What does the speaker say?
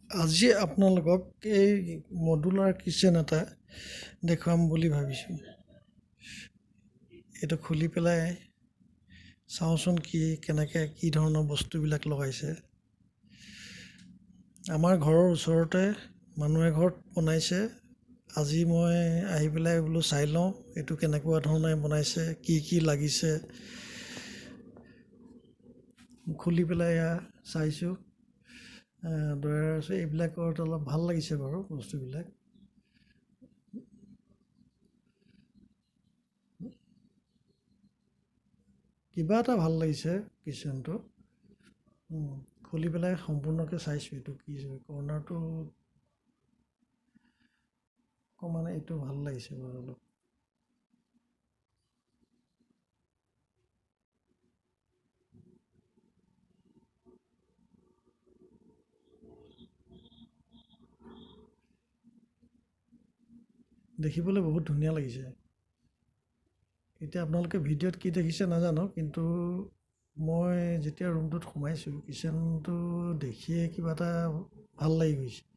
আজি আপোনালোকক এই মডুলাৰ কিচেন এটা দেখুৱাম বুলি ভাবিছোঁ। এইটো খুলি পেলাই চাওঁচোন কেনেকৈ কি ধৰণৰ বস্তুবিলাক লগাইছে। আমাৰ ঘৰৰ ওচৰতে মানুহ এঘৰত বনাইছে। আজি মই আহি পেলাই বোলো চাই লওঁ এইটো কেনেকুৱা ধৰণে বনাইছে, কি লাগিছে। খুলি পেলাই এয়া চাইছোঁ। দয়াৰ আছে, এইবিলাকত অলপ ভাল লাগিছে বাৰু বস্তুবিলাক। কিবা এটা ভাল লাগিছে কিচেনটো। খুলি পেলাই সম্পূৰ্ণকৈ চাইছোঁ এইটো কি কৰ্নাৰটো অকণমান এইটো ভাল লাগিছে বাৰু অলপ। দেখিবলৈ বহুত ধুনীয়া লাগিছে। এতিয়া আপোনালোকে ভিডিঅ'ত কি দেখিছে নাজানো, কিন্তু মই যেতিয়া ৰুমটোত সোমাইছোঁ কিচেনটো দেখিয়ে কিবা এটা ভাল লাগি গৈছে।